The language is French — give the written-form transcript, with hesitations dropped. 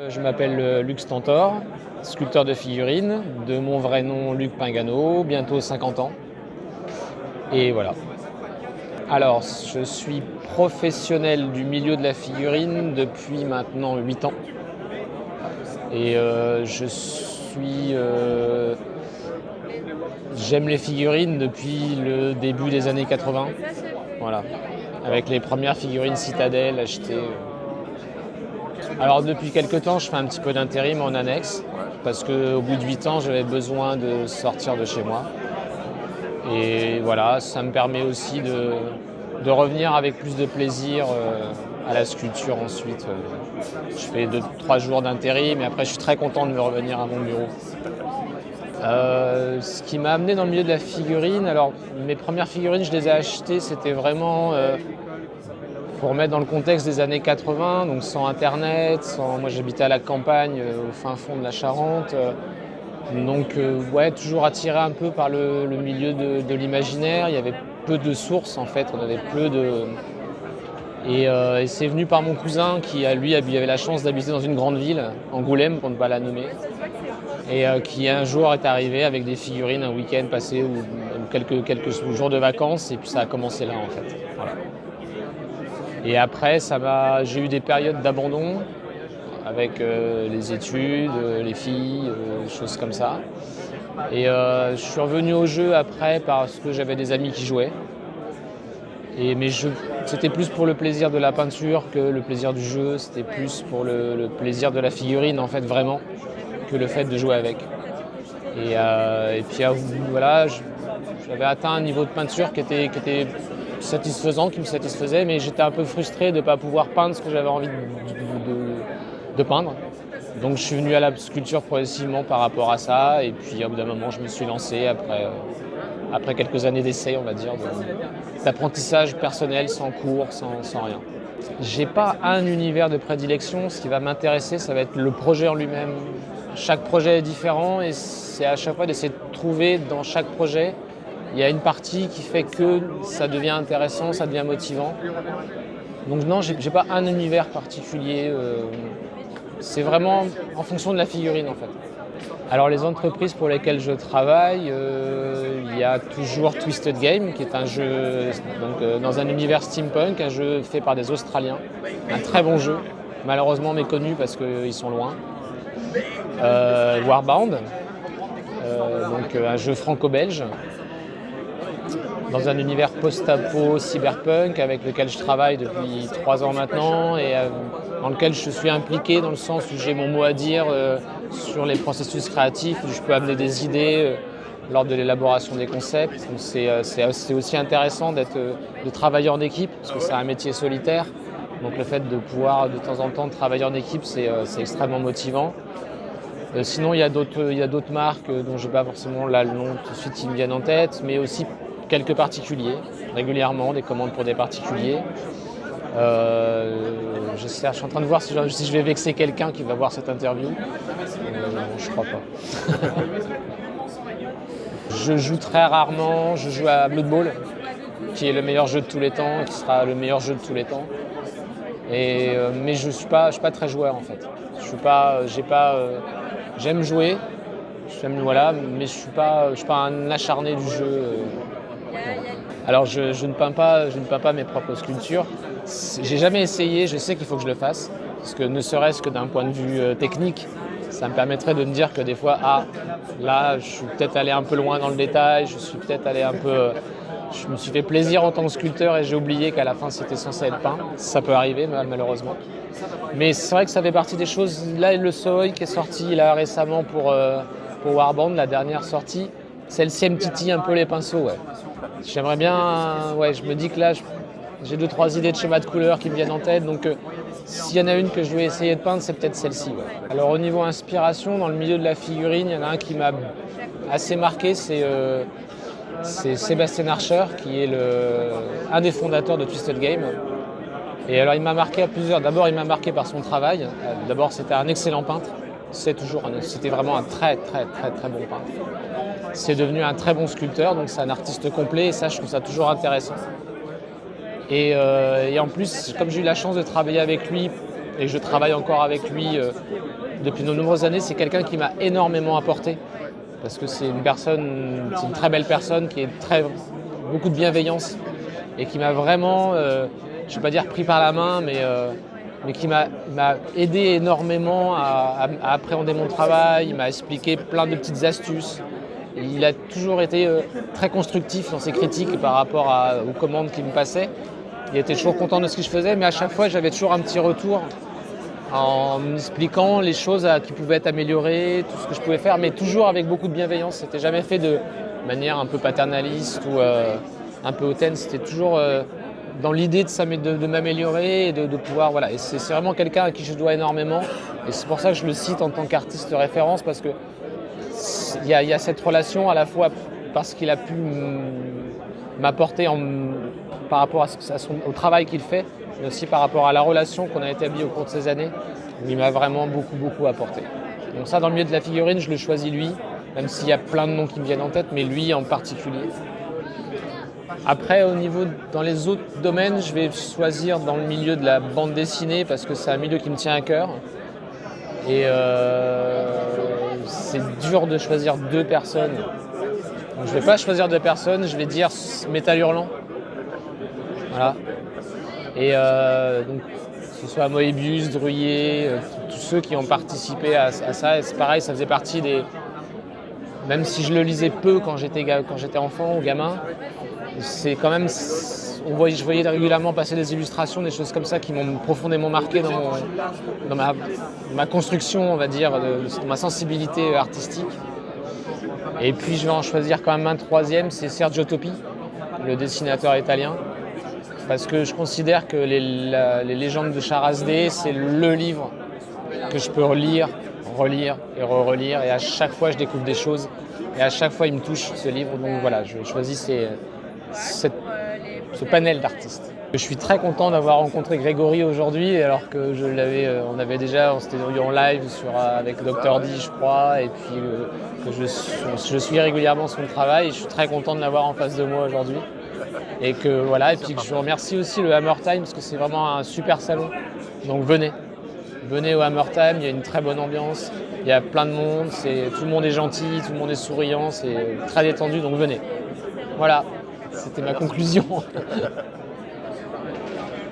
Je m'appelle Luc Stentor, sculpteur de figurines, de mon vrai nom Luc Pingano, bientôt 50 ans. Et voilà. Alors, je suis professionnel du milieu de la figurine depuis maintenant 8 ans. Et j'aime les figurines depuis le début des années 80. Voilà. Avec les premières figurines Citadel achetées. Alors depuis quelques temps, je fais un petit peu d'intérim en annexe, parce qu'au bout de 8 ans, j'avais besoin de sortir de chez moi. Et voilà, ça me permet aussi de revenir avec plus de plaisir à la sculpture ensuite. Je fais 2-3 jours d'intérim et après je suis très content de me revenir à mon bureau. Ce qui m'a amené dans le milieu de la figurine, alors mes premières figurines, je les ai achetées, c'était vraiment pour remettre dans le contexte des années 80, donc sans internet, moi j'habitais à la campagne, au fin fond de la Charente. Toujours attiré un peu par le milieu de l'imaginaire. Il y avait peu de sources en fait, on avait peu de... Et c'est venu par mon cousin qui lui avait la chance d'habiter dans une grande ville, Angoulême pour ne pas la nommer, et qui un jour est arrivé avec des figurines, un week-end passé ou quelques jours de vacances, et puis ça a commencé là en fait. Voilà. Et après j'ai eu des périodes d'abandon avec les études, les filles, des choses comme ça. Et je suis revenu au jeu après parce que j'avais des amis qui jouaient. Mais c'était plus pour le plaisir de la peinture que le plaisir du jeu, c'était plus pour le plaisir de la figurine en fait vraiment, que le fait de jouer avec. Et puis voilà, j'avais atteint un niveau de peinture qui était satisfaisant, qui me satisfaisait, mais j'étais un peu frustré de ne pas pouvoir peindre ce que j'avais envie de peindre. Donc je suis venu à la sculpture progressivement par rapport à ça, et puis au bout d'un moment je me suis lancé après quelques années d'essai, on va dire, d'apprentissage personnel, sans cours, sans rien. J'ai pas un univers de prédilection, ce qui va m'intéresser, ça va être le projet en lui-même. Chaque projet est différent et c'est à chaque fois d'essayer de trouver dans chaque projet, il y a une partie qui fait que ça devient intéressant, ça devient motivant. Donc non, j'ai pas un univers particulier, c'est vraiment en fonction de la figurine en fait. Alors les entreprises pour lesquelles je travaille, il y a toujours Twisted Game, qui est un jeu dans un univers steampunk, un jeu fait par des Australiens, un très bon jeu, malheureusement méconnu parce qu'ils sont loin. Warbound, un jeu franco-belge, dans un univers post-apo cyberpunk avec lequel je travaille depuis 3 ans maintenant et dans lequel je suis impliqué dans le sens où j'ai mon mot à dire sur les processus créatifs, où je peux amener des idées lors de l'élaboration des concepts. Donc c'est aussi intéressant de travailler en équipe parce que c'est un métier solitaire. Donc le fait de pouvoir de temps en temps travailler en équipe, c'est extrêmement motivant. Sinon il y a d'autres marques dont je n'ai pas forcément le nom tout de suite qui me viennent en tête, mais aussi quelques particuliers, régulièrement des commandes pour des particuliers. Je suis en train de voir si je vais vexer quelqu'un qui va voir cette interview. Non, je crois pas. Je joue très rarement, je joue à Blood Bowl, qui est le meilleur jeu de tous les temps et qui sera le meilleur jeu de tous les temps. Mais je suis pas très joueur en fait. J'aime jouer, mais je suis pas un acharné du jeu. Alors je ne peins pas mes propres sculptures. J'ai jamais essayé, je sais qu'il faut que je le fasse, parce que ne serait-ce que d'un point de vue technique, ça me permettrait de me dire que des fois, là, je suis peut-être allé un peu loin dans le détail, je me suis fait plaisir en tant que sculpteur et j'ai oublié qu'à la fin c'était censé être peint. Ça peut arriver malheureusement. Mais c'est vrai que ça fait partie des choses. Là, le Soi qui est sorti là récemment pour Warbound, la dernière sortie, celle-ci me titille un peu les pinceaux. Ouais. J'aimerais bien, je me dis que là, j'ai 2-3 idées de schémas de couleurs qui me viennent en tête. Donc s'il y en a une que je vais essayer de peindre, c'est peut-être celle-ci. Ouais. Alors au niveau inspiration, dans le milieu de la figurine, il y en a un qui m'a assez marqué, c'est Sébastien Archer, qui est un des fondateurs de Twisted Game. Et alors il m'a marqué à plusieurs. D'abord il m'a marqué par son travail. D'abord c'était un excellent peintre. C'était vraiment un très très très très bon peintre. C'est devenu un très bon sculpteur, donc c'est un artiste complet et ça je trouve ça toujours intéressant. Et en plus, comme j'ai eu la chance de travailler avec lui et je travaille encore avec lui depuis de nombreuses années. C'est quelqu'un qui m'a énormément apporté parce que c'est une très belle personne qui est beaucoup de bienveillance et qui m'a vraiment, je ne vais pas dire pris par la main, mais qui m'a aidé énormément à appréhender mon travail. Il m'a expliqué plein de petites astuces. Et il a toujours été très constructif dans ses critiques par rapport aux commandes qu'il me passait. Il était toujours content de ce que je faisais, mais à chaque fois, j'avais toujours un petit retour en m'expliquant les choses qui pouvaient être améliorées, tout ce que je pouvais faire, mais toujours avec beaucoup de bienveillance. C'était jamais fait de manière un peu paternaliste ou un peu hautaine. C'était toujours dans l'idée de m'améliorer et de pouvoir... Voilà. Et c'est vraiment quelqu'un à qui je dois énormément. Et c'est pour ça que je le cite en tant qu'artiste de référence, parce que il y a cette relation à la fois parce qu'il a pu m'apporter par rapport au travail qu'il fait, mais aussi par rapport à la relation qu'on a établie au cours de ces années, où il m'a vraiment beaucoup, beaucoup apporté. Donc ça, dans le milieu de la figurine, je le choisis lui, même s'il y a plein de noms qui me viennent en tête, mais lui en particulier. Après, dans les autres domaines, je vais choisir dans le milieu de la bande dessinée, parce que c'est un milieu qui me tient à cœur. Et c'est dur de choisir deux personnes. Donc, je ne vais pas choisir deux personnes, je vais dire Métal Hurlant. Voilà. Et donc, que ce soit Moebius, Druillet, tous ceux qui ont participé à ça. Et c'est pareil, ça faisait partie des... Même si je le lisais peu quand j'étais enfant ou gamin, c'est quand même... Je voyais régulièrement passer des illustrations, des choses comme ça qui m'ont profondément marqué dans ma construction, on va dire, de ma sensibilité artistique. Et puis je vais en choisir quand même un troisième, c'est Sergio Topi, le dessinateur italien. Parce que je considère que les légendes de Charasdé, c'est le livre que je peux relire et relire. Et à chaque fois, je découvre des choses. Et à chaque fois, il me touche, ce livre. Donc voilà, je choisis ce panel d'artistes. Je suis très content d'avoir rencontré Grégory aujourd'hui, alors que on s'était vu en live avec Dr. D, je crois, et puis que je suis régulièrement son travail. Et je suis très content de l'avoir en face de moi aujourd'hui. Et puis que je remercie aussi le Hammer Time, parce que c'est vraiment un super salon. Donc venez au Hammer Time, il y a une très bonne ambiance, il y a plein de monde, tout le monde est gentil, tout le monde est souriant, c'est très détendu, donc venez. Voilà, c'était ma conclusion.